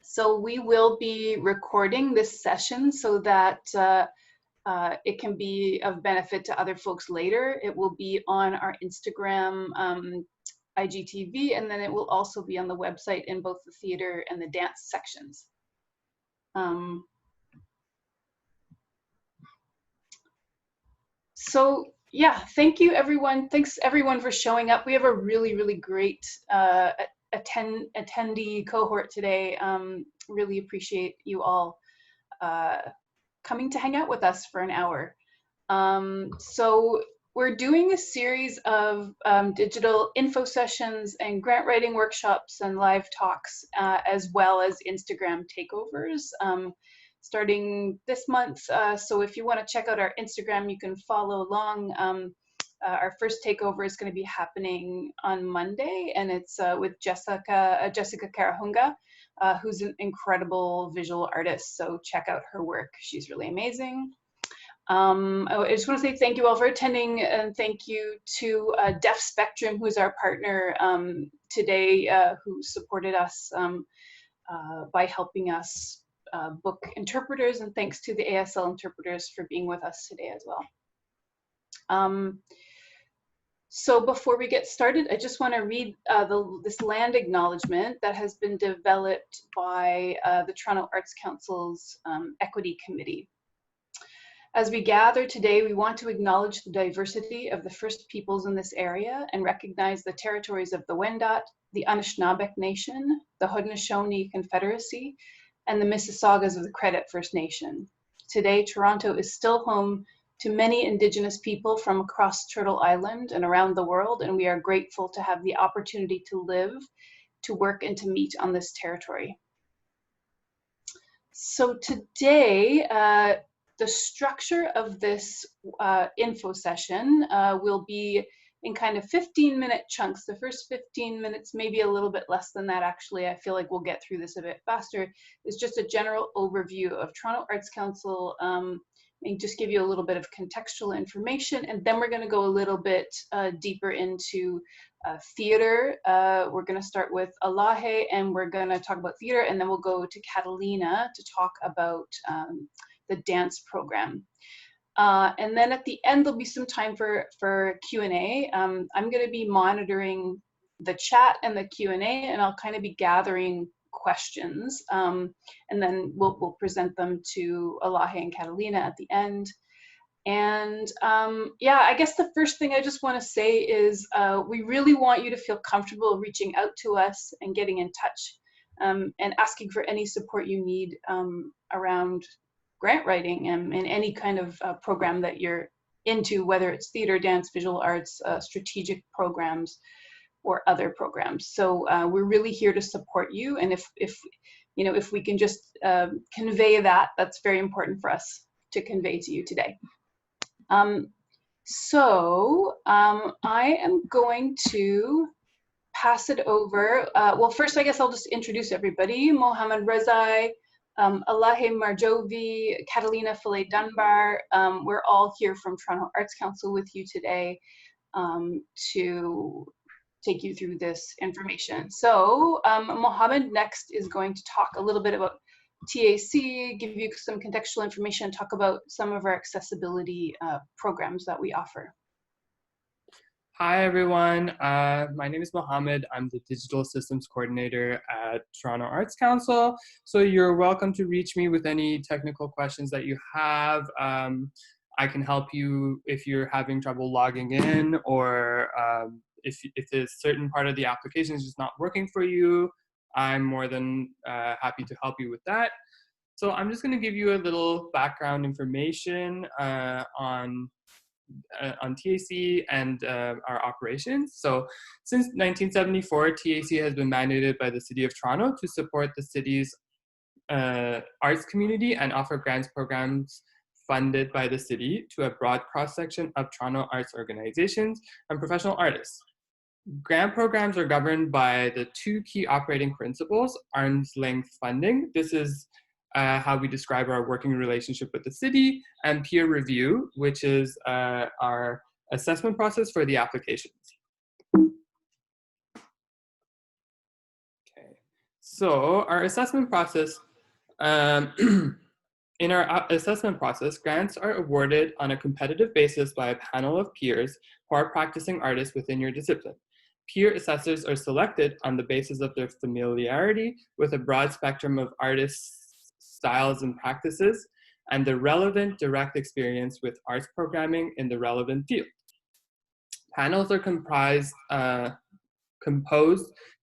So we will be recording this session so that it can be of benefit to other folks later. It will be on our Instagram IGTV, and then it will also be on the website in both the theater and the dance sections. So yeah, thank you everyone. Thanks everyone for showing up. We have a really, really great attendee cohort today. Really appreciate you all coming to hang out with us for an hour. So we're doing a series of digital info sessions and grant writing workshops and live talks, as well as Instagram takeovers, starting this month. So if you want to check out our Instagram, you can follow along. Our first takeover is going to be happening on Monday, and it's with Jessica Karahunga, who's an incredible visual artist. So check out her work. She's really amazing. I just want to say thank you all for attending, and thank you to Deaf Spectrum, who's our partner today, who supported us by helping us book interpreters, and thanks to the ASL interpreters for being with us today as well. So before we get started, I just want to read this land acknowledgement that has been developed by the Toronto Arts Council's Equity Committee. As we gather today, we want to acknowledge the diversity of the First Peoples in this area and recognize the territories of the Wendat, the Anishinaabeg Nation, the Haudenosaunee Confederacy, and the Mississaugas of the Credit First Nation. Today, Toronto is still home to many Indigenous people from across Turtle Island and around the world, and we are grateful to have the opportunity to live, to work, and to meet on this territory. So today, the structure of this info session will be in kind of 15-minute chunks. The first 15 minutes, maybe a little bit less than that actually, I feel like we'll get through this a bit faster, is just a general overview of Toronto Arts Council, and just give you a little bit of contextual information, and then we're going to go a little bit deeper into theater. We're going to start with Elahe, and we're going to talk about theater, and then we'll go to Catalina to talk about the dance program. And then at the end, there'll be some time for Q&A. I'm going to be monitoring the chat and the Q&A, and I'll kind of be gathering questions, and then we'll present them to Elahe and Catalina at the end. And yeah, I guess the first thing I just want to say is we really want you to feel comfortable reaching out to us and getting in touch, and asking for any support you need around grant writing and any kind of program that you're into, whether it's theater, dance, visual arts, strategic programs, or other programs. So we're really here to support you, and if we can just convey that, that's very important for us to convey to you today. So I am going to pass it over. Well, first, I guess I'll just introduce everybody. Mohammed Rezai, Elahe Marjovi, Catalina Fellay-Dunbar. We're all here from Toronto Arts Council with you today to take you through this information. So Mohammed next is going to talk a little bit about TAC, give you some contextual information, talk about some of our accessibility programs that we offer. Hi everyone, my name is Mohammed. I'm the Digital Systems Coordinator at Toronto Arts Council. So you're welcome to reach me with any technical questions that you have. I can help you if you're having trouble logging in, or if a certain part of the application is just not working for you. I'm more than happy to help you with that. So I'm just going to give you a little background information on TAC and our operations. So since 1974, TAC has been mandated by the City of Toronto to support the city's arts community and offer grants programs funded by the city to a broad cross-section of Toronto arts organizations and professional artists. Grant programs are governed by the two key operating principles: arm's length funding. This is how we describe our working relationship with the city, and peer review, which is our assessment process for the applications. Okay, So our assessment process, in our assessment process, grants are awarded on a competitive basis by a panel of peers who are practicing artists within your discipline. Peer assessors are selected on the basis of their familiarity with a broad spectrum of artists' styles and practices, and the relevant direct experience with arts programming in the relevant field. Panels are composed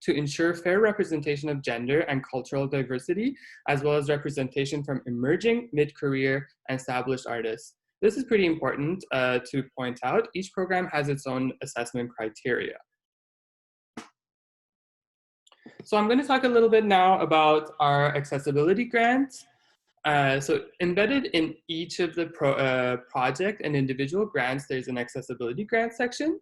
to ensure fair representation of gender and cultural diversity, as well as representation from emerging, mid-career, and established artists. This is pretty important to point out. Each program has its own assessment criteria. So I'm going to talk a little bit now about our accessibility grants. So embedded in each of the project and individual grants, there's an accessibility grant section.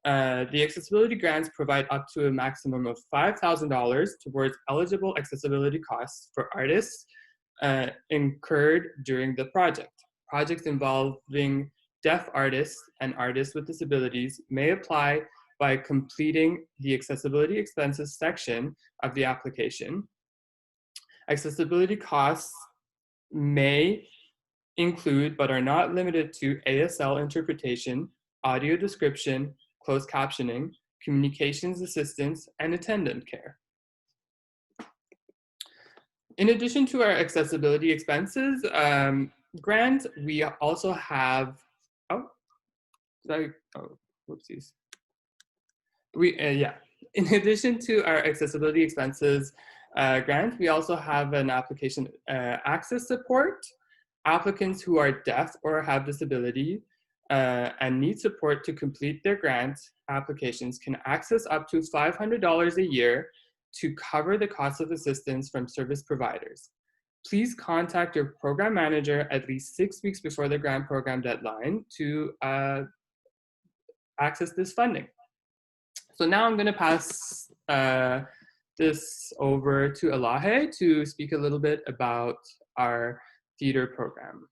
The accessibility grants provide up to a maximum of $5,000 towards eligible accessibility costs for artists incurred during the project. Projects involving deaf artists and artists with disabilities may apply by completing the accessibility expenses section of the application. Accessibility costs may include, but are not limited to, ASL interpretation, audio description, closed captioning, communications assistance, and attendant care. In addition to our accessibility expenses grant, we also have, whoopsies. In addition to our accessibility expenses grant, we also have an application access support. Applicants who are deaf or have disability and need support to complete their grant applications can access up to $500 a year to cover the cost of assistance from service providers. Please contact your program manager at least 6 weeks before the grant program deadline to access this funding. So now I'm going to pass this over to Elahe to speak a little bit about our theater program.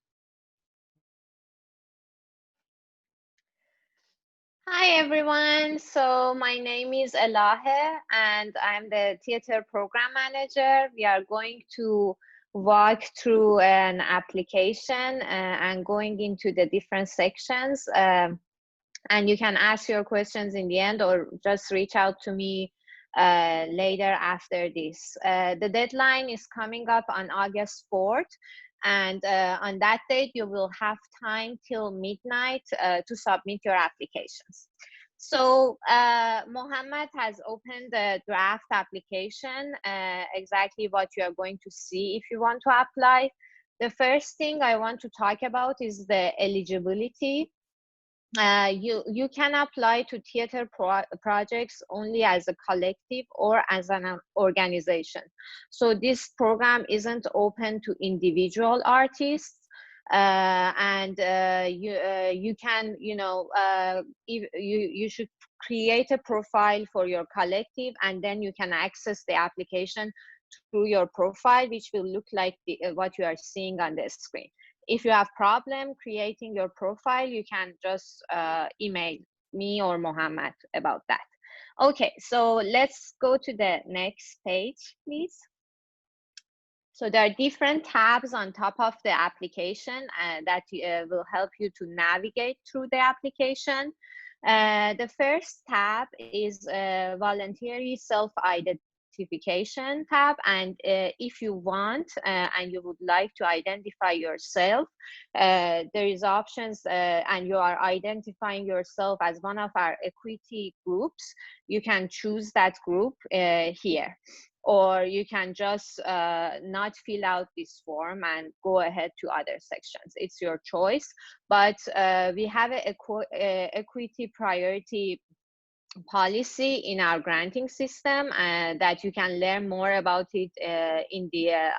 Hi everyone, so my name is Elahe and I'm the theater program manager. We are going to walk through an application and going into the different sections, and you can ask your questions in the end or just reach out to me later after this. The deadline is coming up on August 4th. And on that date, you will have time till midnight to submit your applications. So Mohammed has opened the draft application, exactly what you are going to see if you want to apply. The first thing I want to talk about is the eligibility. You can apply to theater projects only as a collective or as an organization. So this program isn't open to individual artists, and you can, you should create a profile for your collective, and then you can access the application through your profile, which will look like what you are seeing on the screen. If you have problem creating your profile, you can just email me or Mohammed about that. Okay, so let's go to the next page, please. So there are different tabs on top of the application that will help you to navigate through the application. The first tab is voluntary self-identification tab, and if you want and you would like to identify yourself, there is options and you are identifying yourself as one of our equity groups. You can choose that group here, or you can just not fill out this form and go ahead to other sections. It's your choice, but we have an equity priority policy in our granting system that you can learn more about it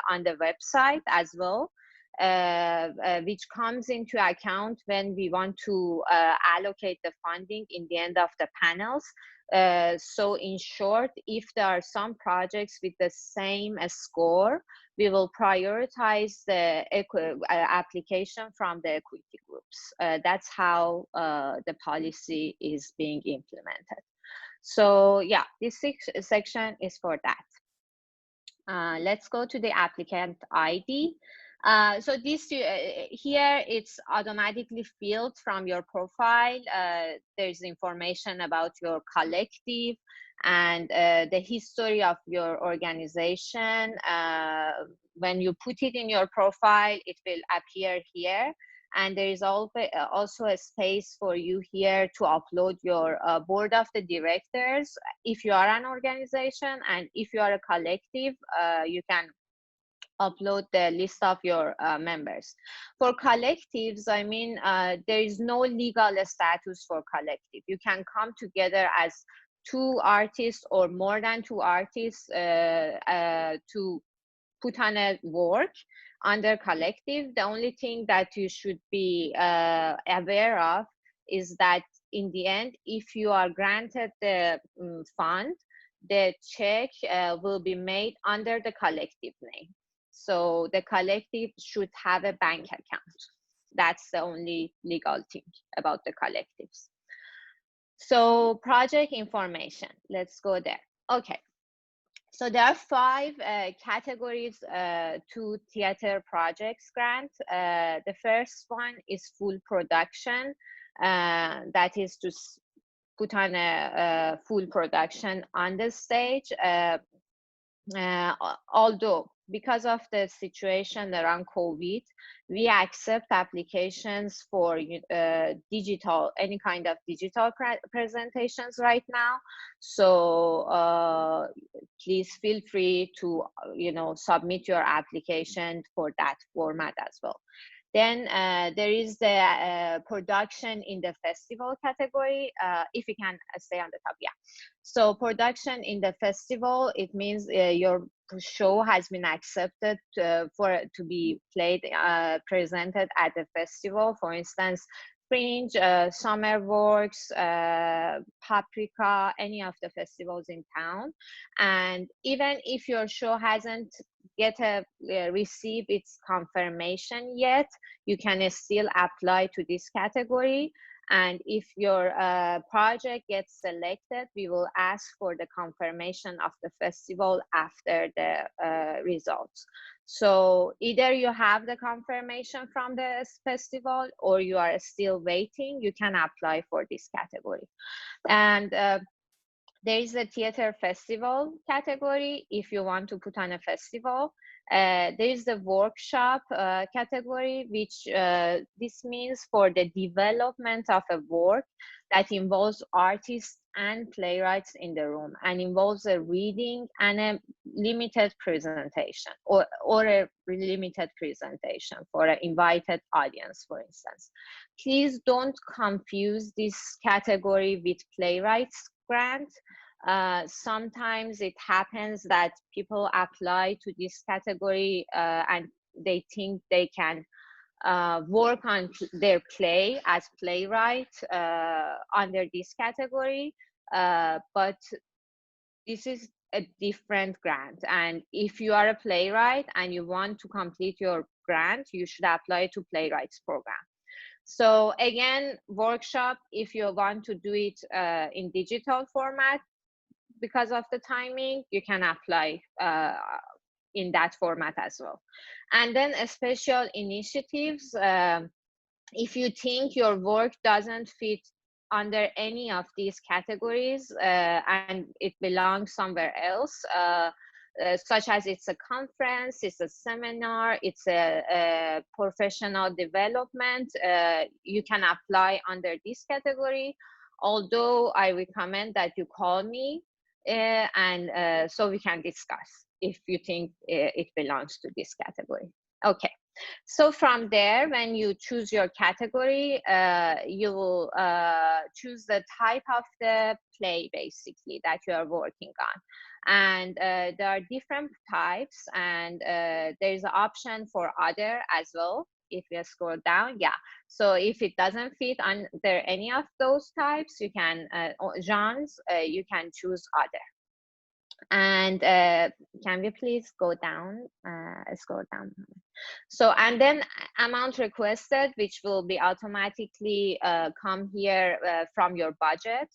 on the website as well, which comes into account when we want to allocate the funding in the end of the panels. So in short, if there are some projects with the same score, we will prioritize the application from the equity groups. That's how the policy is being implemented. So yeah, this section is for that. Let's go to the applicant ID. So this here, it's automatically filled from your profile. There's information about your collective and the history of your organization. When you put it in your profile, it will appear here. And there is also a space for you here to upload your board of the directors if you are an organization, and if you are a collective, you can upload the list of your members. For collectives, I mean, there is no legal status for collective. You can come together as 2 artists or more than 2 artists to put on a work under collective. The only thing that you should be aware of is that in the end, if you are granted the fund, the check will be made under the collective name. So the collective should have a bank account. That's the only legal thing about the collectives. So project information, let's go there. Okay. So there are 5 categories to theater projects grant. The first one is full production. That is to put on a full production on the stage. Although because of the situation around COVID, we accept applications for digital, any kind of digital presentations right now. So please feel free to submit your application for that format as well. Then there is the production in the festival category. If you can stay on the top, yeah. So production in the festival, it means your show has been accepted to be played, presented at the festival. For instance, Fringe, Summer Works, Paprika, any of the festivals in town. And even if your show hasn't received its confirmation yet, you can still apply to this category. And if your project gets selected, we will ask for the confirmation of the festival after the results. So either you have the confirmation from the festival or you are still waiting, you can apply for this category. And there is a theater festival category if you want to put on a festival. There is the workshop category, which this means for the development of a work that involves artists and playwrights in the room and involves a reading and a limited presentation or a limited presentation for an invited audience, for instance. Please don't confuse this category with playwrights grant. Sometimes it happens that people apply to this category and they think they can work on their play as playwright under this category, but this is a different grant. And if you are a playwright and you want to complete your grant, you should apply to playwrights program. So again, workshop, if you want to do it in digital format, because of the timing, you can apply in that format as well. And then special initiatives, if you think your work doesn't fit under any of these categories and it belongs somewhere else, such as it's a conference, it's a seminar, it's a professional development, you can apply under this category. Although I recommend that you call me and so we can discuss if you think it belongs to this category. Okay, so from there, when you choose your category, you will choose the type of the play basically that you are working on. And there are different types, and there's an option for other as well. If you scroll down, yeah. So if it doesn't fit under any of those types, you can, genres, you can choose other. And can we please go down, scroll down. So, and then amount requested, which will be automatically come here from your budget.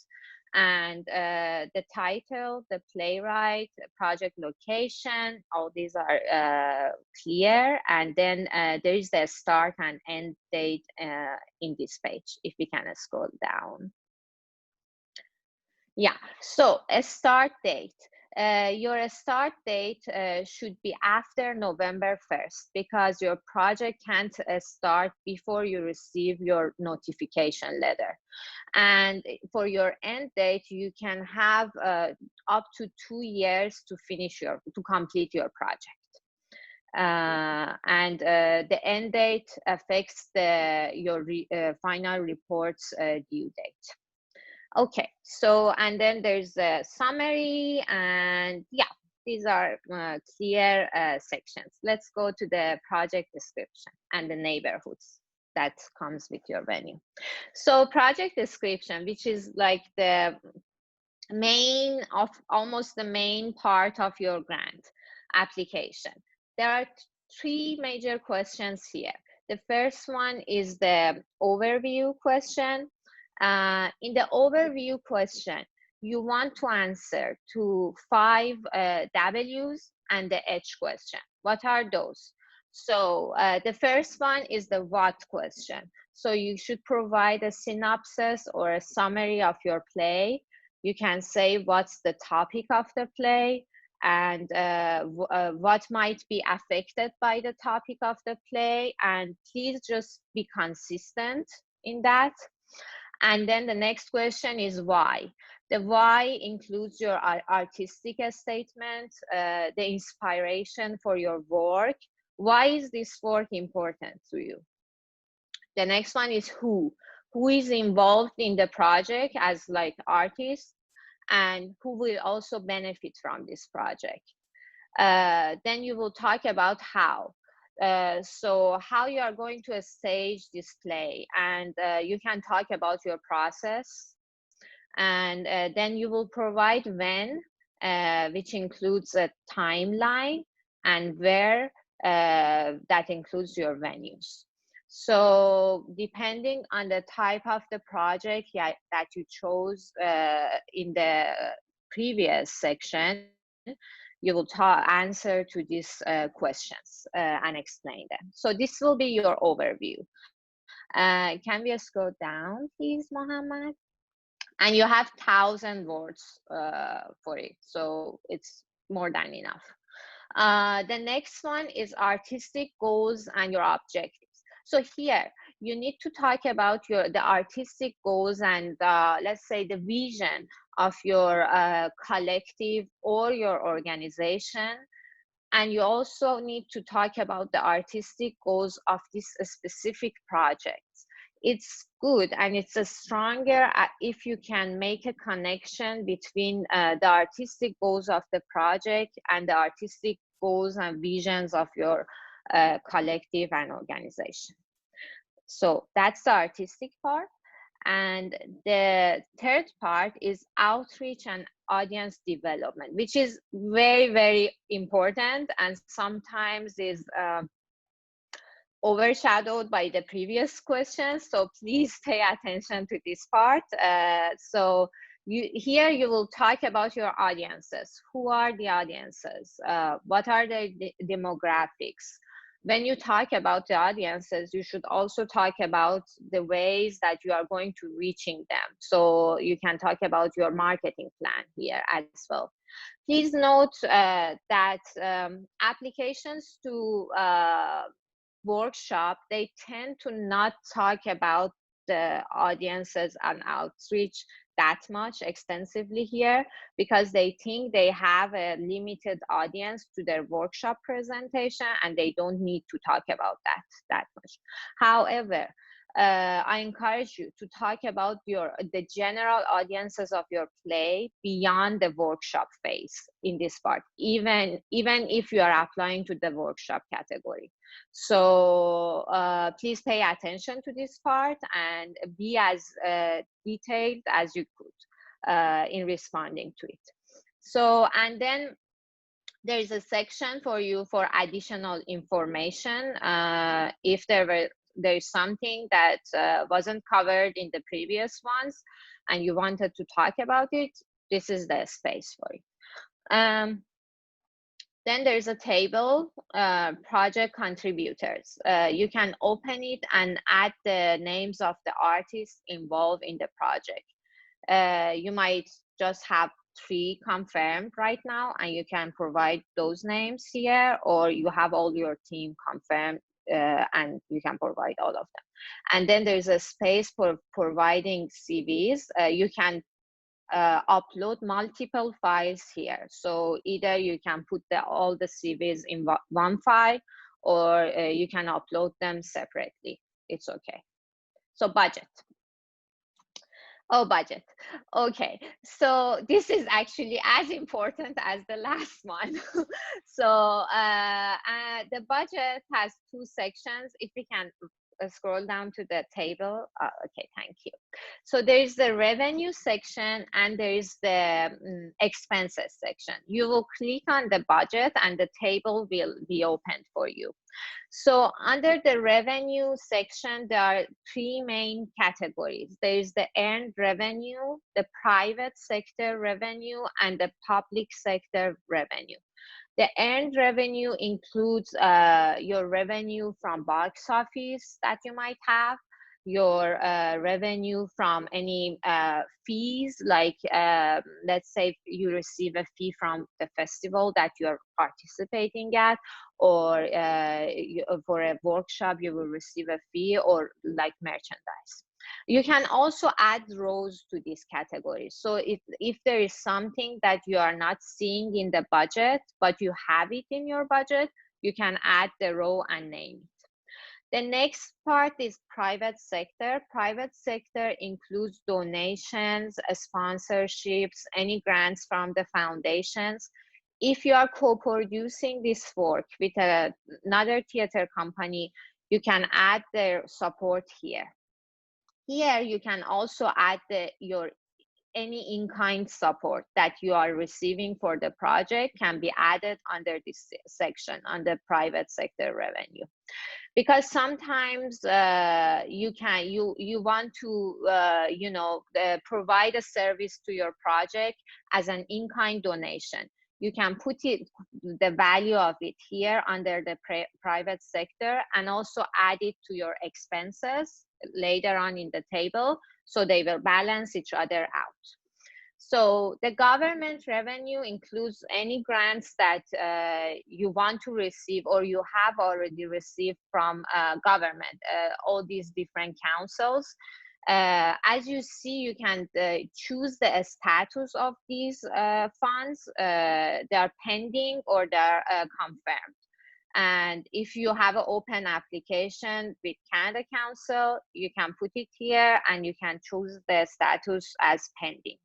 and the title, the playwright, project location, all these are clear. And then there is the start and end date in this page, if we can scroll down. Yeah, so a start date. Your start date should be after November 1st, because your project can't start before you receive your notification letter. And for your end date, you can have up to 2 years to complete your project. And the end date affects your final report's due date. Okay, so, and then there's a summary, and yeah, these are clear sections. Let's go to the project description and the neighborhoods that comes with your venue. So project description, which is like the almost the main part of your grant application. There are 3 major questions here. The first one is the overview question. In the overview question, you want to answer to 5 W's and the H question. What are those? So the first one is the what question. So you should provide a synopsis or a summary of your play. You can say what's the topic of the play, and what might be affected by the topic of the play, and please just be consistent in that. And then the next question is why. The why includes your artistic statement, the inspiration for your work. Why is this work important to you? The next one is who. Who is involved in the project as like artists, and who will also benefit from this project. Then you will talk about how. So how you are going to stage this play, and you can talk about your process. And then you will provide when, which includes a timeline, and where, that includes your venues. So depending on the type of the project that you chose in the previous section, you will answer to these questions and explain them. So this will be your overview. Can we scroll down, please, Mohammed? And you have 1,000 words for it, so it's more than enough. The next one is artistic goals and your objectives. So here, you need to talk about the artistic goals and let's say the vision of your collective or your organization. And you also need to talk about the artistic goals of this specific project. It's good and it's stronger if you can make a connection between the artistic goals of the project and the artistic goals and visions of your collective and organization. So that's the artistic part. And the third part is outreach and audience development, which is very, very important and sometimes is overshadowed by the previous questions. So please pay attention to this part. So here you will talk about your audiences. Who are the audiences? What are the demographics? When you talk about the audiences, you should also talk about the ways that you are going to reaching them. So you can talk about your marketing plan here as well. Please note that applications to workshop, they tend to not talk about the audiences and outreach that much extensively here because they think they have a limited audience to their workshop presentation and they don't need to talk about that much. However, I encourage you to talk about the general audiences of your play beyond the workshop phase in this part, even if you are applying to the workshop category. So please pay attention to this part and be as detailed as you could in responding to it. So, and then there is a section for you for additional information if there were there's something that wasn't covered in the previous ones and you wanted to talk about it, this is the space for it. Then there's a table, project contributors. You can open it and add the names of the artists involved in the project. You might just have 3 confirmed right now, and you can provide those names here, or you have all your team confirmed and you can provide all of them. And then there's a space for providing CVs. You can upload multiple files here. So either you can put all the CVs in one file, or you can upload them separately. It's okay. So budget. Oh, budget. Okay, so this is actually as important as the last one. So the budget has 2 sections. If we can scroll down to the table. Okay, thank you. So there's the revenue section and there's the expenses section. You will click on the budget and the table will be opened for you. So under the revenue section, there are 3 main categories. There's the earned revenue, the private sector revenue, and the public sector revenue. The earned revenue includes your revenue from box office that you might have, your revenue from any fees, like let's say you receive a fee from the festival that you're participating at, or for a workshop you will receive a fee, or like merchandise. You can also add rows to these categories. So if there is something that you are not seeing in the budget, but you have it in your budget, you can add the row and name it. The next part is private sector. Private sector includes donations, sponsorships, any grants from the foundations. If you are co-producing this work with another theater company, you can add their support here. Here, you can also add any in-kind support that you are receiving for the project can be added under this section, under private sector revenue. Because sometimes you want to provide a service to your project as an in-kind donation. You can put the value of it here under the private sector, and also add it to your expenses later on in the table, so they will balance each other out. So the government revenue includes any grants that you want to receive or you have already received from government, all these different councils. As you see, you can choose the status of these funds. They are pending or they are confirmed. And if you have an open application with Canada Council, you can put it here and you can choose the status as pending.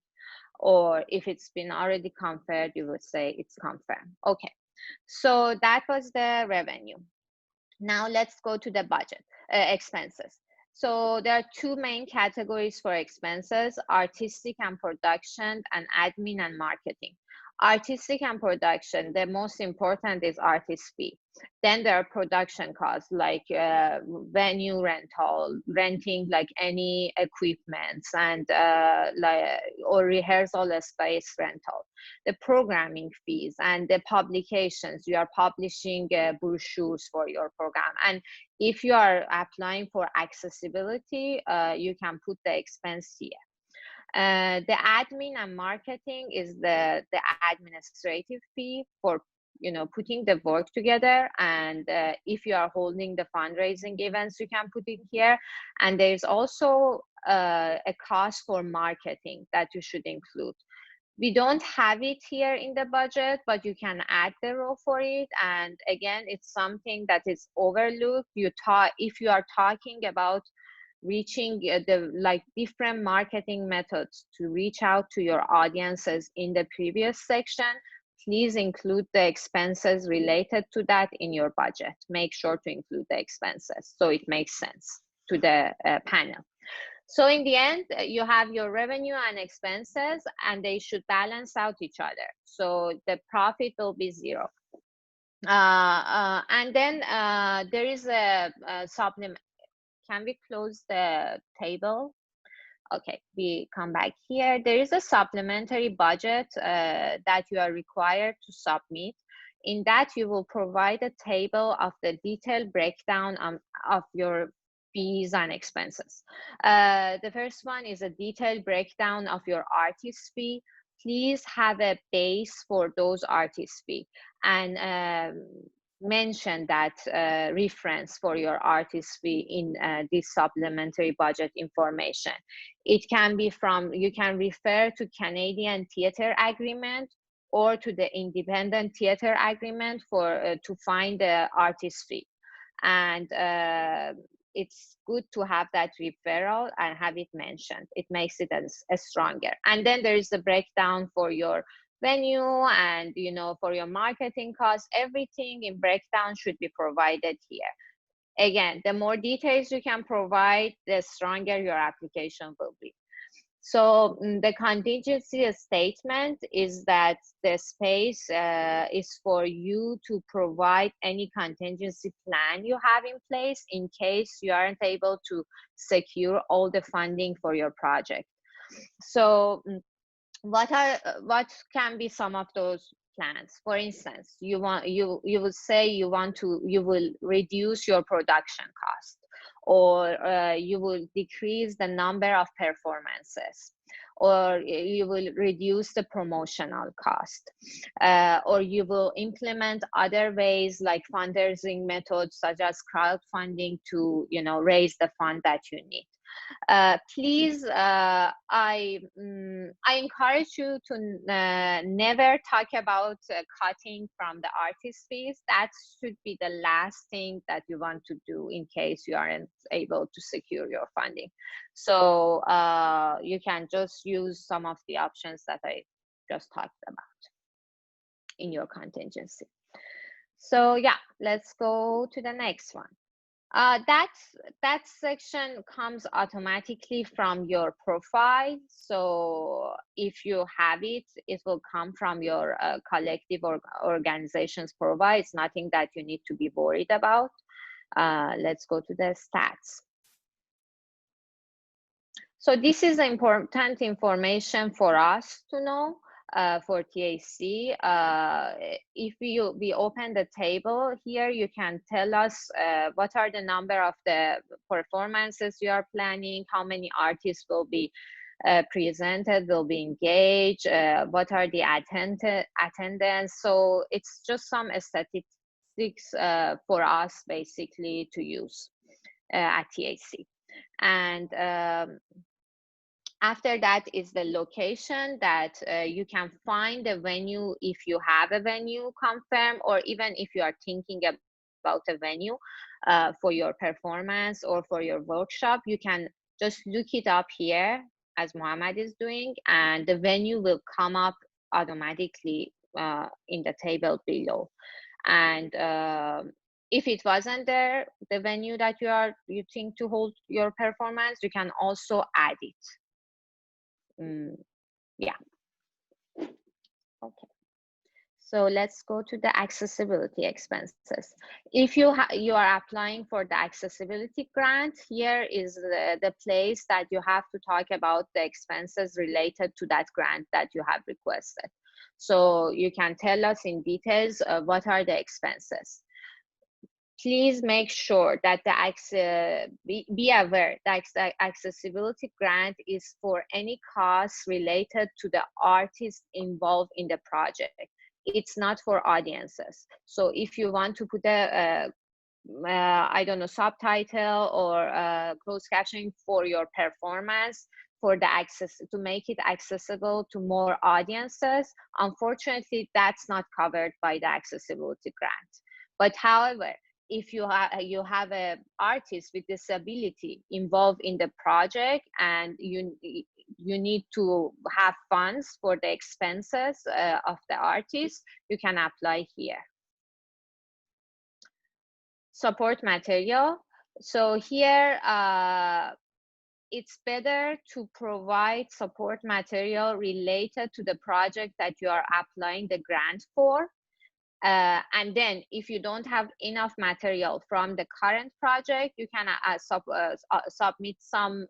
Or if it's been already confirmed, you would say it's confirmed. Okay, so that was the revenue. Now let's go to the budget, expenses. So there are 2 main categories for expenses: artistic and production, and admin and marketing. Artistic and production, the most important is artist fee. Then there are production costs like venue rental, renting like any equipment, and or rehearsal space rental. The programming fees and the publications. You are publishing brochures for your program. And if you are applying for accessibility, you can put the expense here. The admin and marketing is the administrative fee for putting the work together. And if you are holding the fundraising events, you can put it here. And there's also a cost for marketing that you should include. We don't have it here in the budget, but you can add the row for it. And again, it's something that is overlooked. If you are talking about reaching the different marketing methods to reach out to your audiences in the previous section, please include the expenses related to that in your budget. Make sure to include the expenses so it makes sense to the panel. So in the end, you have your revenue and expenses, and they should balance out each other. So the profit will be 0. And then there is a supplement. can we close the table? Okay, we come back here. There is a supplementary budget that you are required to submit. In that, you will provide a table of the detailed breakdown of your fees and expenses. The first one is a detailed breakdown of your artist fee. Please have a base for those artist fee and mention that reference for your artist fee in this supplementary budget information. It can be from, you can refer to Canadian Theatre Agreement or to the Independent Theatre Agreement for to find the artist fee. And it's good to have that referral and have it mentioned. It makes it as stronger. And then there is the breakdown for your venue and, you know, for your marketing costs. Everything in breakdown should be provided here. Again, the more details you can provide, the stronger your application will be. So the contingency statement is that the space is for you to provide any contingency plan you have in place in case you aren't able to secure all the funding for your project. So what can be some of those plans? For instance, you will say you will reduce your production cost, or you will decrease the number of performances, or you will reduce the promotional cost, or you will implement other ways like fundraising methods such as crowdfunding to, you know, raise the fund that you need. Please, I encourage you to never talk about cutting from the artist fees. That should be the last thing that you want to do in case you aren't able to secure your funding. So you can just use some of the options that I just talked about in your contingency. So yeah, let's go to the next one. That section comes automatically from your profile. So if you have it, it will come from your collective or organization's profile. It's nothing that you need to be worried about. Let's go to the stats. So this is important information for us to know. For TAC, if we open the table here, you can tell us what are the number of the performances you are planning, how many artists will be presented, will be engaged, what are the attendance. So it's just some statistics for us basically to use at TAC. And after that is the location that you can find a venue if you have a venue confirmed, or even if you are thinking about a venue for your performance or for your workshop, you can just look it up here as Mohammed is doing, and the venue will come up automatically in the table below. And if it wasn't there, the venue that you think to hold your performance, you can also add it. Yeah. Okay. So let's go to the accessibility expenses. If you are applying for the accessibility grant, here is the place that you have to talk about the expenses related to that grant that you have requested. So you can tell us in details what are the expenses. Please make sure that be aware that the accessibility grant is for any costs related to the artists involved in the project. It's not for audiences. So if you want to put a I don't know, subtitle or closed captioning for your performance, for the to make it accessible to more audiences, unfortunately, that's not covered by the accessibility grant. But however, if you have an artist with disability involved in the project and you need to have funds for the expenses of the artist, you can apply here. Support material. So here, it's better to provide support material related to the project that you are applying the grant for. And then if you don't have enough material from the current project, you can submit some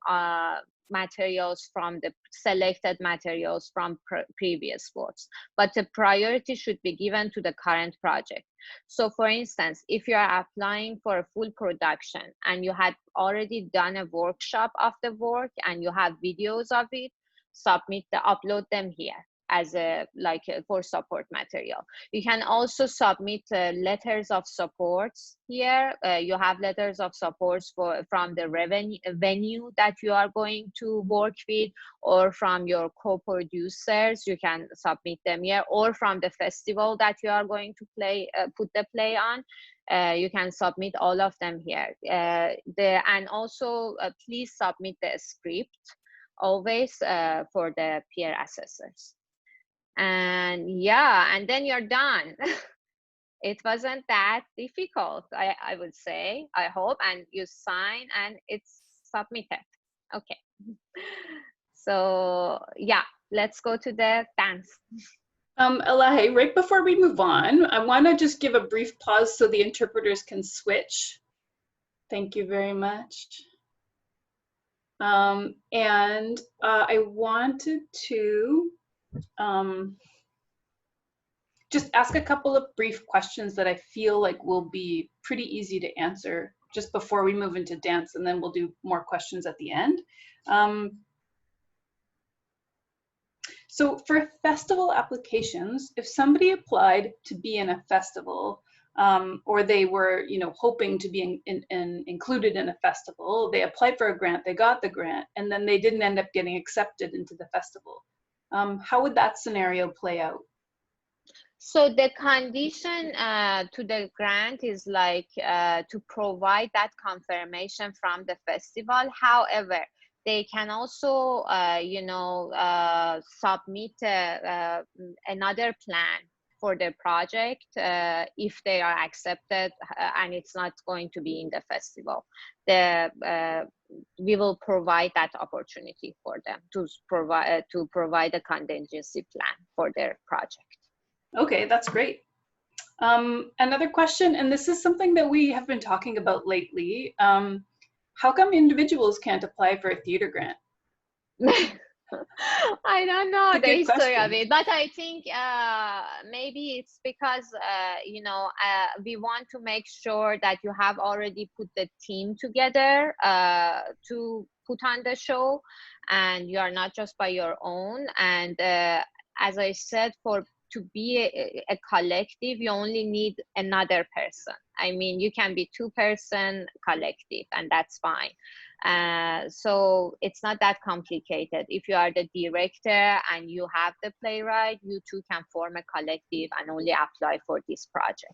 materials from the selected materials from previous works, but the priority should be given to the current project. So for instance, if you are applying for a full production and you had already done a workshop of the work and you have videos of it, upload them here as for support material. You can also submit letters of support here. You have letters of support from the venue that you are going to work with, or from your co-producers. You can submit them here, or from the festival that you are going to put the play on. You can submit all of them here. And also please submit the script always for the peer assessors. And yeah, and then you're done. It wasn't that difficult, I would say, I hope, and you sign and it's submitted. Okay. So yeah, let's go to the dance. Elahe, right before we move on, I want to just give a brief pause so the interpreters can switch. Thank you very much. And I wanted to just ask a couple of brief questions that I feel like will be pretty easy to answer just before we move into dance, and then we'll do more questions at the end. So for festival applications, if somebody applied to be in a festival, or they were, hoping to be included in a festival, they applied for a grant, they got the grant, and then they didn't end up getting accepted into the festival. How would that scenario play out? So the condition to the grant is to provide that confirmation from the festival. However, they can also, submit another plan for the project if they are accepted and it's not going to be in the festival. We will provide that opportunity for them to provide a contingency plan for their project. Okay, that's great. Another question, and this is something that we have been talking about lately. How come individuals can't apply for a theater grant? I don't know the history of it, but I think maybe it's because we want to make sure that you have already put the team together to put on the show, and you are not just by your own. And as I said, to be a collective, you only need another person. I mean, you can be 2-person collective, and that's fine. So it's not that complicated. If you are the director and you have the playwright, you two can form a collective and only apply for this project.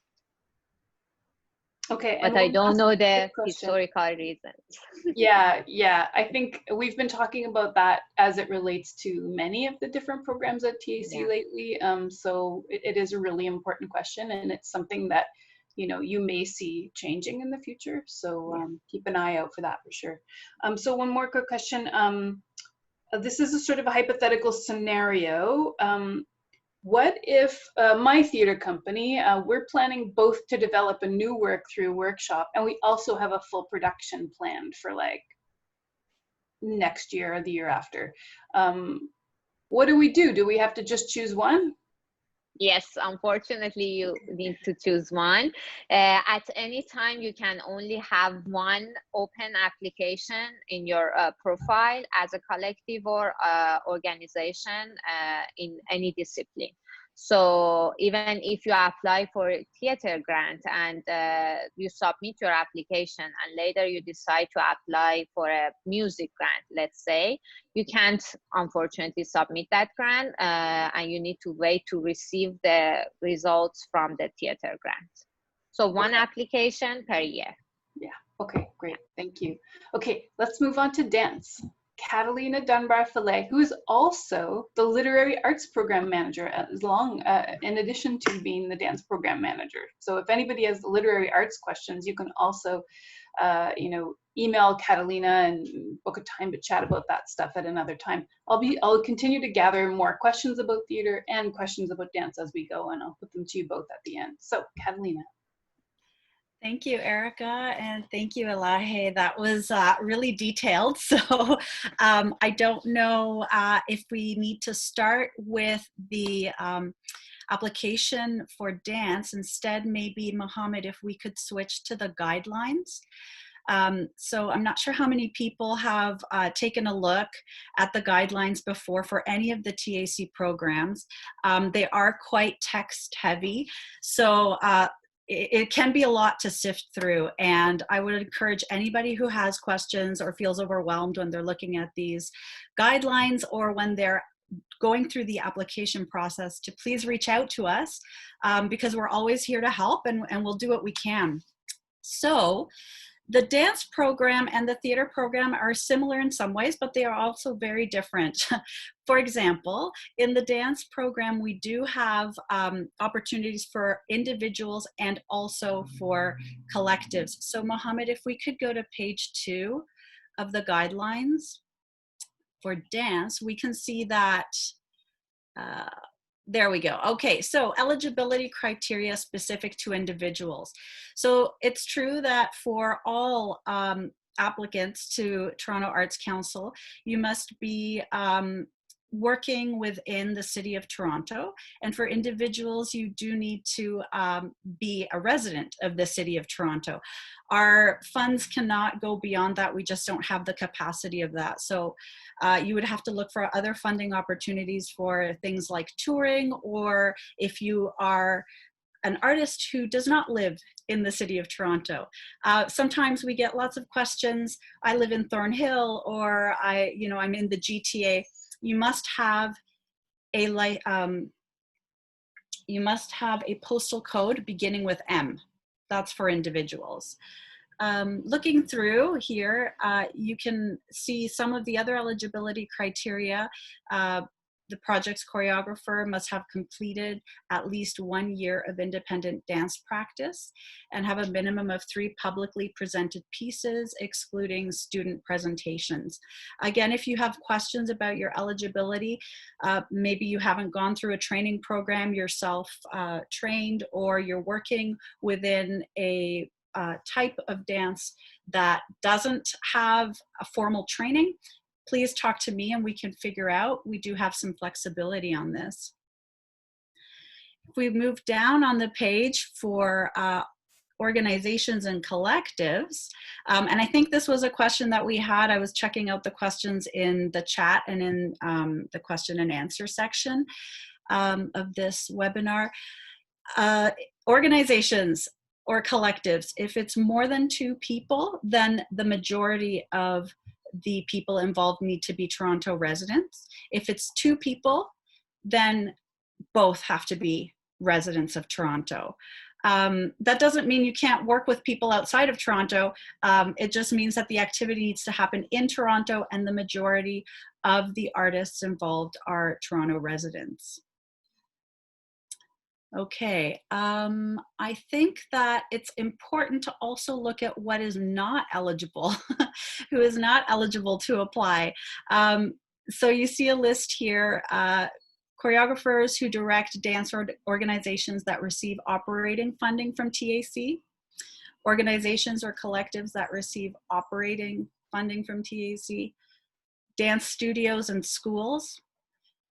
Okay, but I don't know the historical reasons. Yeah, I think we've been talking about that as it relates to many of the different programs at TAC lately. So it is a really important question, and it's something that you may see changing in the future. So keep an eye out for that for sure. So one more quick question. This is a sort of a hypothetical scenario. What if my theater company, we're planning both to develop a new work through workshop, and we also have a full production planned for like next year or the year after. What do we do? Do we have to just choose one? Yes, unfortunately, you need to choose one. At any time, you can only have one open application in your profile as a collective or organization in any discipline. So even if you apply for a theater grant and you submit your application and later you decide to apply for a music grant, let's say, you can't unfortunately submit that grant and you need to wait to receive the results from the theater grant. So one application per year. Yeah, okay, great, thank you. Okay, let's move on to dance. Catalina Dunbar-Fellay, who is also the Literary Arts Program Manager, in addition to being the Dance Program Manager. So if anybody has literary arts questions, you can also you know, email Catalina and book a time to chat about that stuff at another time. I'll continue to gather more questions about theater and questions about dance as we go, and I'll put them to you both at the end. So Catalina. Thank you, Erica, and thank you, Elahe. That was really detailed. So I don't know if we need to start with the application for dance. Instead, maybe, Mohammed, if we could switch to the guidelines. So I'm not sure how many people have taken a look at the guidelines before for any of the TAC programs. They are quite text heavy. So it can be a lot to sift through, and I would encourage anybody who has questions or feels overwhelmed when they're looking at these guidelines or when they're going through the application process to please reach out to us, because we're always here to help, and we'll do what we can. So the dance program and the theater program are similar in some ways, but they are also very different. For example, in the dance program, we do have opportunities for individuals and also for collectives. So Mohammed, if we could go to page 2 of the guidelines for dance, we can see that, there we go. Okay, so eligibility criteria specific to individuals. So it's true that for all applicants to Toronto Arts Council, you must be working within the City of Toronto. And for individuals, you do need to be a resident of the City of Toronto. Our funds cannot go beyond that. We just don't have the capacity of that. So you would have to look for other funding opportunities for things like touring, or if you are an artist who does not live in the City of Toronto. Sometimes we get lots of questions. I live in Thornhill, or I'm in the GTA. You must have a postal code beginning with M. That's for individuals. Looking through here, you can see some of the other eligibility criteria. The project's choreographer must have completed at least 1 year of independent dance practice and have a minimum of 3 publicly presented pieces, excluding student presentations. Again, if you have questions about your eligibility, maybe you haven't gone through a training program yourself, trained, or you're working within a type of dance that doesn't have a formal training, please talk to me and we can figure out. We do have some flexibility on this. If we move down on the page for organizations and collectives, and I think this was a question that we had. I was checking out the questions in the chat and in the question and answer section of this webinar. Organizations or collectives, if it's more than 2 people, then the majority of the people involved need to be Toronto residents. If it's 2 people, then both have to be residents of Toronto. That doesn't mean you can't work with people outside of Toronto. It just means that the activity needs to happen in Toronto, and the majority of the artists involved are Toronto residents. Okay, I think that it's important to also look at what is not eligible, who is not eligible to apply. So you see a list here, choreographers who direct dance organizations that receive operating funding from TAC, organizations or collectives that receive operating funding from TAC, dance studios and schools,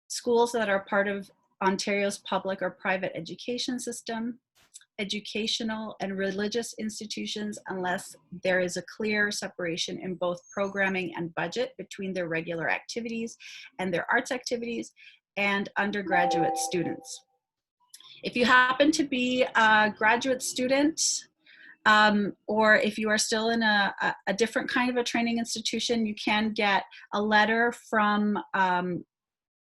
schools that are part of Ontario's public or private education system, educational and religious institutions, unless there is a clear separation in both programming and budget between their regular activities and their arts activities, and undergraduate students. If you happen to be a graduate student, or if you are still in a different kind of a training institution, you can get a letter from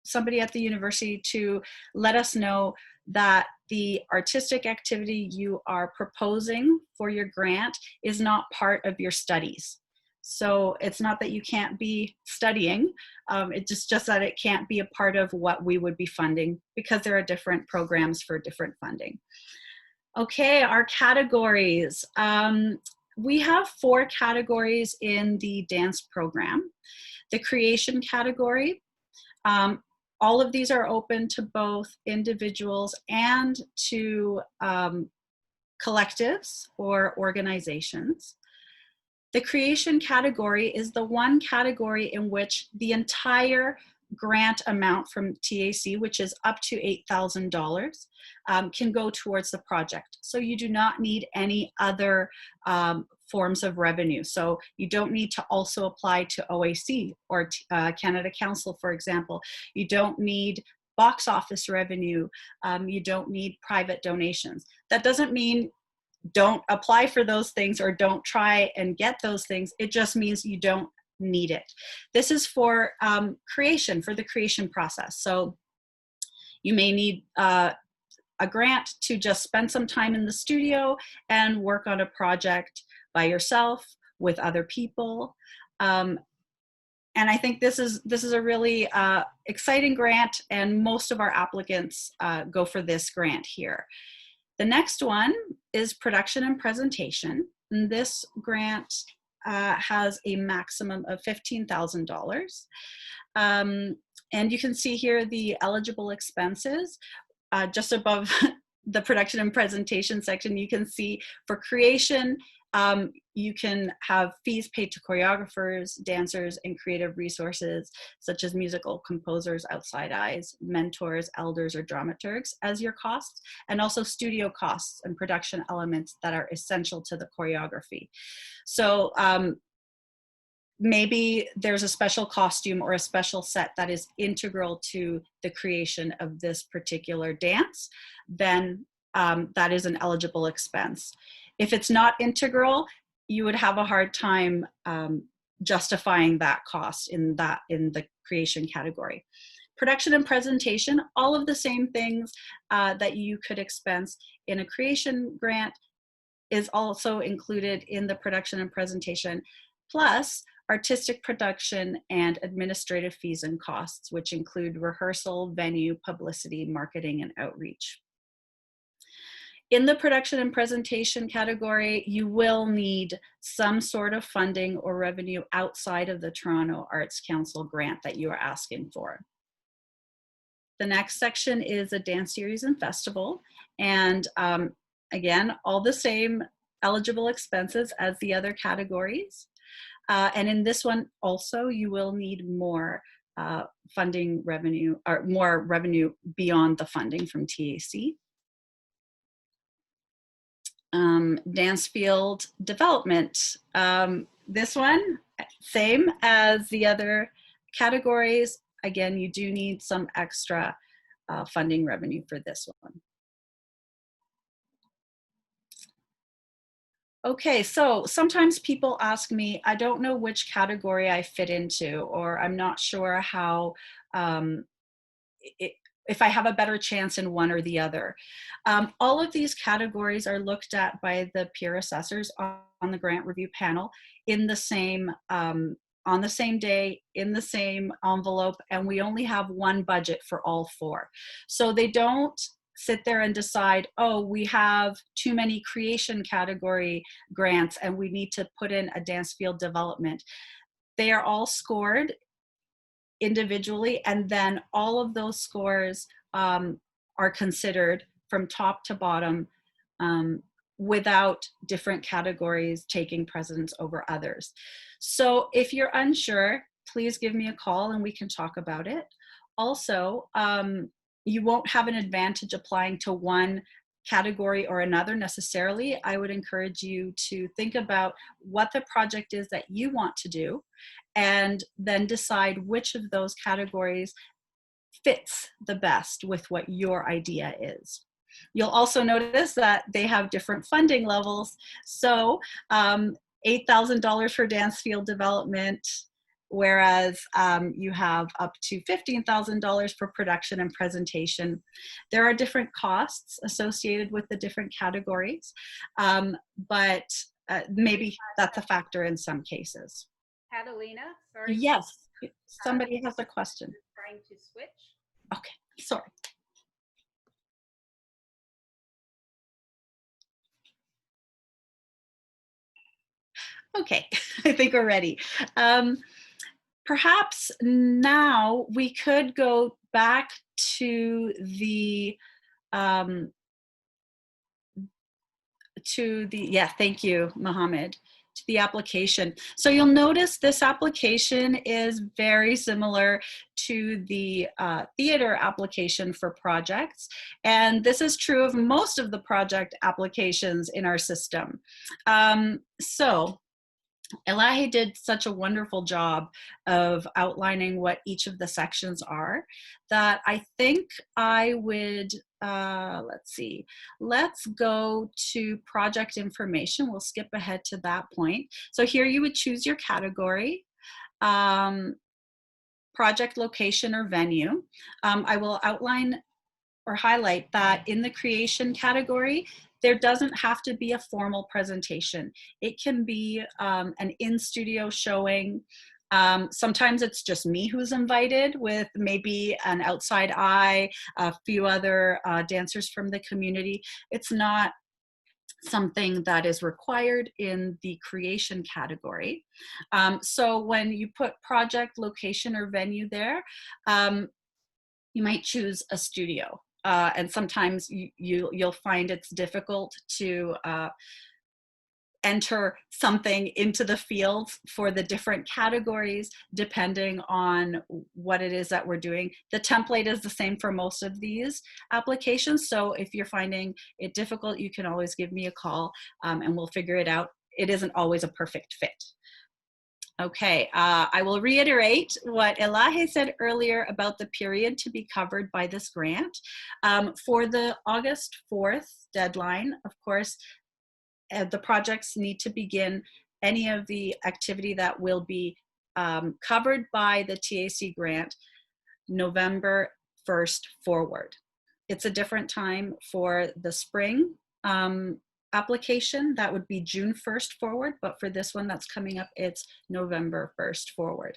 somebody at the university to let us know that the artistic activity you are proposing for your grant is not part of your studies. So it's not that you can't be studying, it's just that it can't be a part of what we would be funding, because there are different programs for different funding. Okay, our categories. we have 4 categories in the dance program. The creation category, all of these are open to both individuals and to collectives or organizations. The creation category is the one category in which the entire grant amount from TAC, which is up to $8,000, can go towards the project. So you do not need any other forms of revenue. So you don't need to also apply to OAC or Canada Council, for example. You don't need box office revenue. You don't need private donations. That doesn't mean don't apply for those things or don't try and get those things. It just means you don't need it. This is for creation, for the creation process. So you may need a grant to just spend some time in the studio and work on a project by yourself with other people. And I think this is a really exciting grant, and most of our applicants go for this grant here. The next one is production and presentation. And this grant has a maximum of $15,000. And you can see here the eligible expenses. Just above the production and presentation section, you can see for creation, you can have fees paid to choreographers, dancers, and creative resources, such as musical composers, outside eyes, mentors, elders, or dramaturgs as your costs, and also studio costs and production elements that are essential to the choreography. So maybe there's a special costume or a special set that is integral to the creation of this particular dance, then that is an eligible expense. If it's not integral, you would have a hard time justifying that cost in the creation category. Production and presentation, all of the same things that you could expense in a creation grant is also included in the production and presentation, plus artistic production and administrative fees and costs, which include rehearsal, venue, publicity, marketing, and outreach. In the production and presentation category, you will need some sort of funding or revenue outside of the Toronto Arts Council grant that you are asking for. The next section is a dance series and festival. And again, all the same eligible expenses as the other categories. And in this one also, you will need more funding revenue, or more revenue beyond the funding from TAC. Dance field development. This one, same as the other categories. Again, you do need some extra funding revenue for this one. Okay, so sometimes people ask me, I don't know which category I fit into, or I'm not sure how, if I have a better chance in one or the other. All of these categories are looked at by the peer assessors on the grant review panel in the same, on the same day, in the same envelope, and we only have one budget for all 4. So they don't sit there and decide, oh, we have too many creation category grants and we need to put in a dance field development. They are all scored individually, and then all of those scores are considered from top to bottom without different categories taking precedence over others. So if you're unsure, please give me a call and we can talk about it. Also, you won't have an advantage applying to one category or another necessarily. I would encourage you to think about what the project is that you want to do, and then decide which of those categories fits the best with what your idea is. You'll also notice that they have different funding levels. So $8,000 for dance field development, whereas you have up to $15,000 for production and presentation. There are different costs associated with the different categories, but maybe that's a factor in some cases. Catalina, sorry. Yes, somebody has a question. Trying to switch. Okay, sorry. Okay, I think we're ready. Perhaps now we could go back to the yeah, thank you, Mohammed, to the application. So you'll notice this application is very similar to the theater application for projects. And this is true of most of the project applications in our system. So Elahe did such a wonderful job of outlining what each of the sections are that I think I would, let's see, let's go to project information. We'll skip ahead to that point. So here you would choose your category, project location or venue. I will outline or highlight that in the creation category, there doesn't have to be a formal presentation. It can be an in-studio showing. Sometimes it's just me who's invited with maybe an outside eye, a few other dancers from the community. It's not something that is required in the creation category. So when you put project, location, or venue there, you might choose a studio. And sometimes you'll find it's difficult to enter something into the fields for the different categories depending on what it is that we're doing. The template is the same for most of these applications. So if you're finding it difficult, you can always give me a call and we'll figure it out. It isn't always a perfect fit. Okay, I will reiterate what Elahe said earlier about the period to be covered by this grant. For the August 4th deadline, of course, the projects need to begin any of the activity that will be covered by the TAC grant November 1st forward. It's a different time for the spring application. That would be June 1st forward, but for this one that's coming up, it's November 1st forward.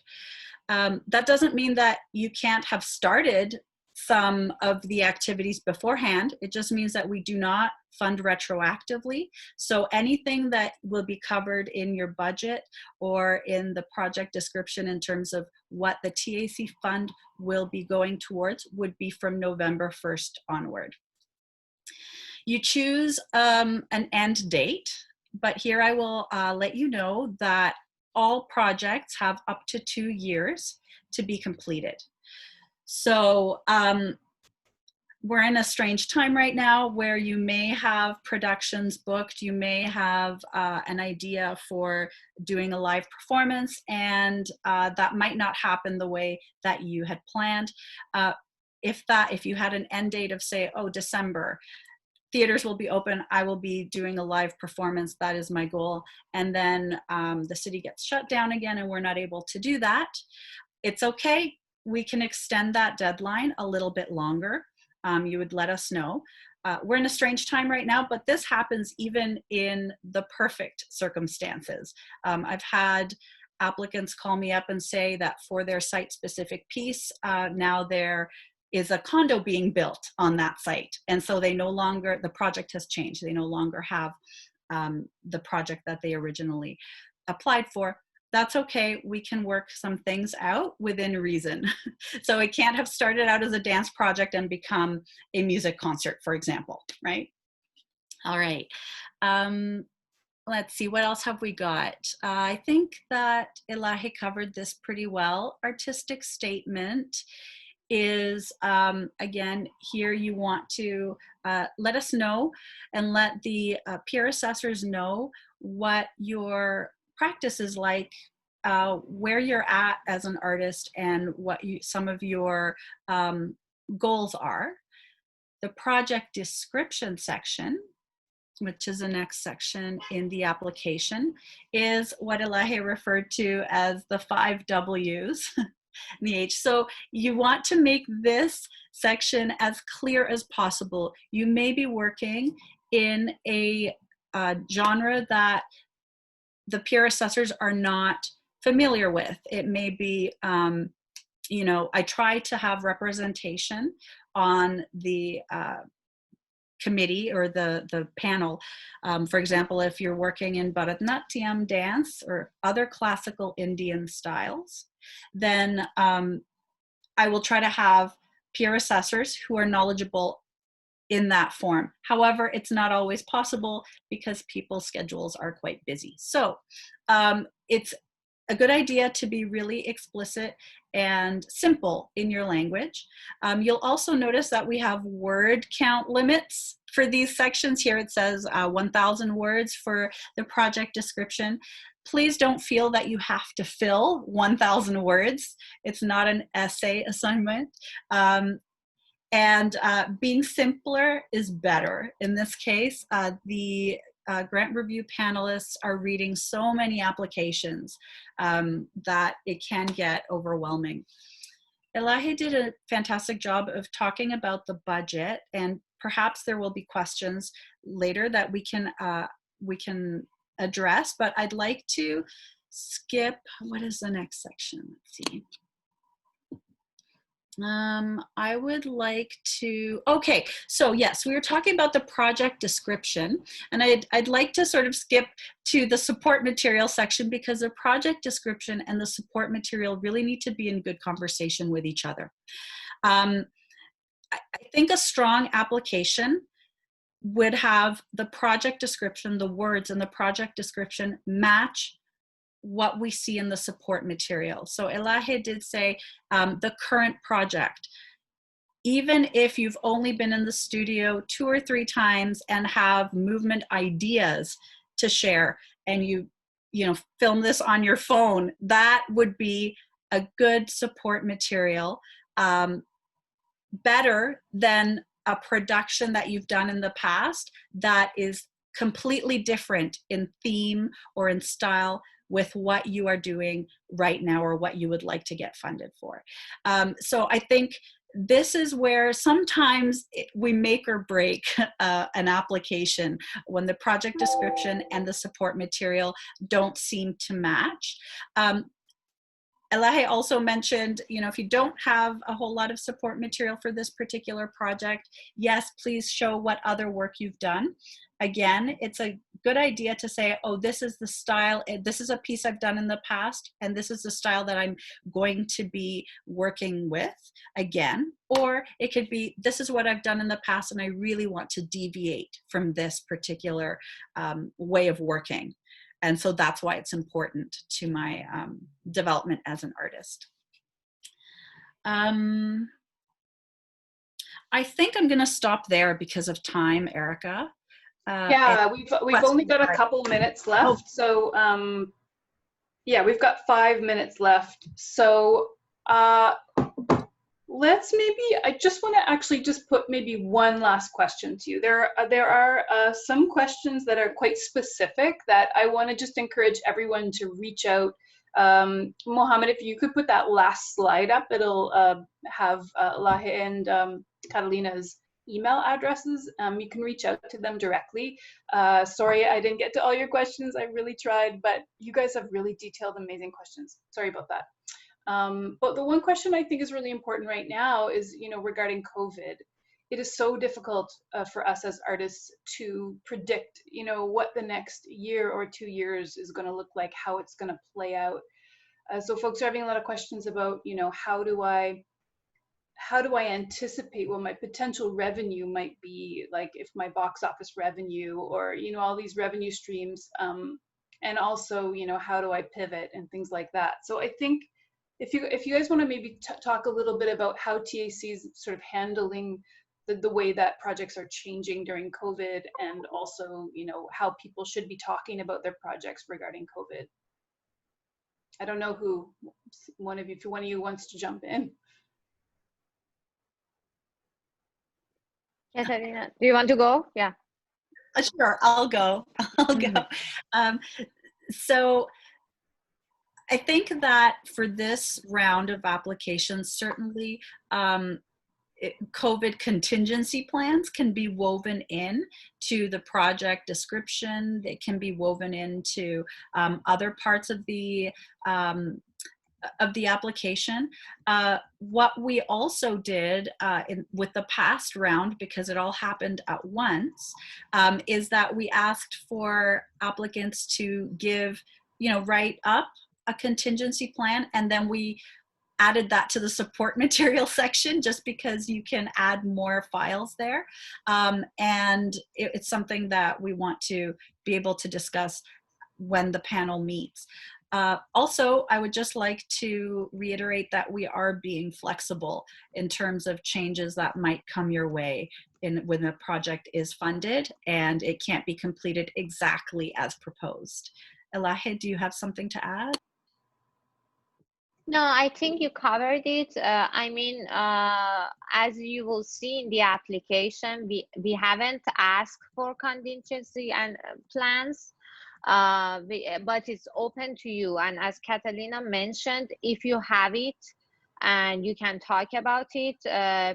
That doesn't mean that you can't have started some of the activities beforehand. It just means that we do not fund retroactively. So anything that will be covered in your budget or in the project description in terms of what the TAC fund will be going towards would be from November 1st onward. You choose an end date, but here I will let you know that all projects have up to 2 years to be completed. So we're in a strange time right now where you may have productions booked, you may have an idea for doing a live performance, and that might not happen the way that you had planned. If you had an end date of, say, oh, December, theaters will be open, I will be doing a live performance, that is my goal, and then the city gets shut down again and we're not able to do that, it's okay. We can extend that deadline a little bit longer. You would let us know. We're in a strange time right now, but this happens even in the perfect circumstances. I've had applicants call me up and say that for their site-specific piece, now there is a condo being built on that site. And so they no longer, the project has changed. They no longer have the project that they originally applied for. That's okay, we can work some things out within reason. So it can't have started out as a dance project and become a music concert, for example, right? All right, let's see, what else have we got? I think that Elahe covered this pretty well. Artistic statement is, again, here you want to let us know and let the peer assessors know what your practice is like, where you're at as an artist, and what some of your goals are. The project description section, which is the next section in the application, is what Elahe referred to as the 5 W's. The H. So you want to make this section as clear as possible. You may be working in a genre that the peer assessors are not familiar with. It may be, you know, I try to have representation on the committee or the panel. For example, if you're working in Bharatanatyam dance or other classical Indian styles, then I will try to have peer assessors who are knowledgeable in that form. However, it's not always possible because people's schedules are quite busy. So it's a good idea to be really explicit and simple in your language. You'll also notice that we have word count limits for these sections. Here it says 1,000 words for the project description. Please don't feel that you have to fill 1,000 words. It's not an essay assignment. And being simpler is better. In this case, the grant review panelists are reading so many applications that it can get overwhelming. Elahe did a fantastic job of talking about the budget, and perhaps there will be questions later that we can address, but I'd like to skip, what is the next section? Let's see. I would like to, okay, so yes, we were talking about the project description, and I'd like to sort of skip to the support material section because the project description and the support material really need to be in good conversation with each other. I think a strong application would have the project description, the words in the project description match what we see in the support material. So Elahe did say the current project. Even if you've only been in the studio 2 or 3 times and have movement ideas to share, and you film this on your phone, that would be a good support material, better than a production that you've done in the past that is completely different in theme or in style with what you are doing right now or what you would like to get funded for. So I think this is where sometimes we make or break an application when the project description and the support material don't seem to match. Elahe also mentioned, if you don't have a whole lot of support material for this particular project, yes, please show what other work you've done. Again, it's a good idea to say, oh, this is the style, this is a piece I've done in the past, and this is the style that I'm going to be working with again. Or it could be, this is what I've done in the past, and I really want to deviate from this particular way of working. And so that's why it's important to my development as an artist. I think I'm gonna stop there because of time, Erica. Yeah, we've only got a couple minutes left. So yeah, we've got 5 minutes left. So let's I just want to actually just put maybe one last question to you. There are some questions that are quite specific that I want to just encourage everyone to reach out. Mohammed, if you could put that last slide up, it'll have Elahe and Catalina's email addresses. You can reach out to them directly. Sorry, I didn't get to all your questions. I really tried, but you guys have really detailed, amazing questions. Sorry about that. But the one question I think is really important right now is, regarding COVID. It is so difficult for us as artists to predict, what the next year or 2 years is going to look like, how it's going to play out. So folks are having a lot of questions about, how do I anticipate what my potential revenue might be, like if my box office revenue or, all these revenue streams, and also, how do I pivot and things like that. So I think if you guys want to maybe talk a little bit about how TAC is sort of handling the way that projects are changing during COVID, and also, how people should be talking about their projects regarding COVID. I don't know if one of you wants to jump in. Catalina, do you want to go? Yeah. Sure, I'll go. I'll go. So I think that for this round of applications, certainly COVID contingency plans can be woven in to the project description. They can be woven into other parts of the of the application. What we also did with the past round, because it all happened at once, is that we asked for applicants to give, write up a contingency plan, and then we added that to the support material section just because you can add more files there. And it's something that we want to be able to discuss when the panel meets. Also, I would just like to reiterate that we are being flexible in terms of changes that might come your way when the project is funded and it can't be completed exactly as proposed. Elahe, do you have something to add? No, I think you covered it. I mean, as you will see in the application, we haven't asked for contingency and plans, but it's open to you. And as Catalina mentioned, if you have it and you can talk about it,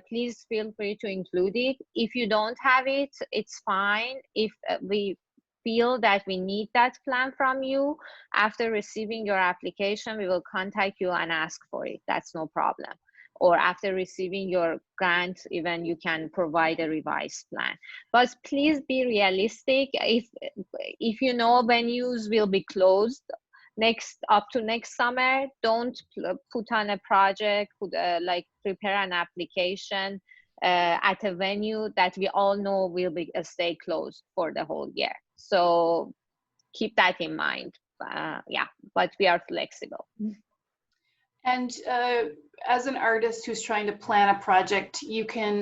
please feel free to include it. If you don't have it, it's fine. If we feel that we need that plan from you, after receiving your application, we will contact you and ask for it. That's no problem. Or after receiving your grant, even you can provide a revised plan. But please be realistic. If you know venues will be closed up to next summer, don't put on a project, like prepare an application at a venue that we all know will stay closed for the whole year. So keep that in mind. Yeah, but we are flexible. And as an artist who's trying to plan a project, you can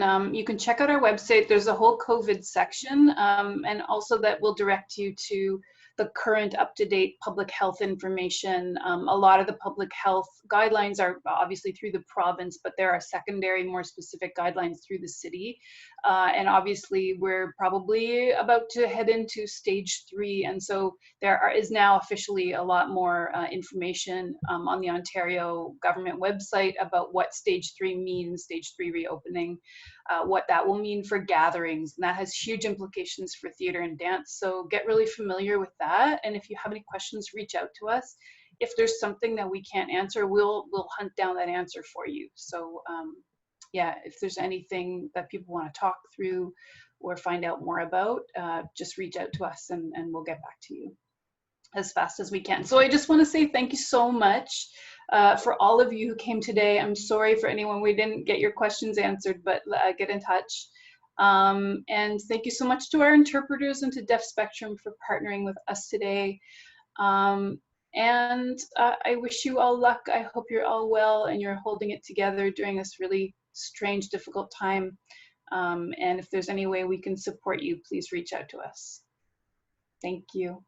check out our website. There's a whole COVID section, and also that will direct you to the current up-to-date public health information. A lot of the public health guidelines are obviously through the province, but there are secondary, more specific guidelines through the city. And obviously we're probably about to head into stage 3. And so there is now officially a lot more information on the Ontario government website about what stage 3 means, stage 3 reopening, what that will mean for gatherings. And that has huge implications for theater and dance. So get really familiar with that. And if you have any questions, reach out to us. If there's something that we can't answer, we'll hunt down that answer for you. So yeah, if there's anything that people want to talk through or find out more about, just reach out to us and we'll get back to you as fast as we can. So I just want to say thank you so much for all of you who came today. I'm sorry for anyone we didn't get your questions answered, but get in touch. And thank you so much to our interpreters and to Deaf Spectrum for partnering with us today. And I wish you all luck. I hope you're all well and you're holding it together during this really strange, difficult time. And if there's any way we can support you, please reach out to us. Thank you.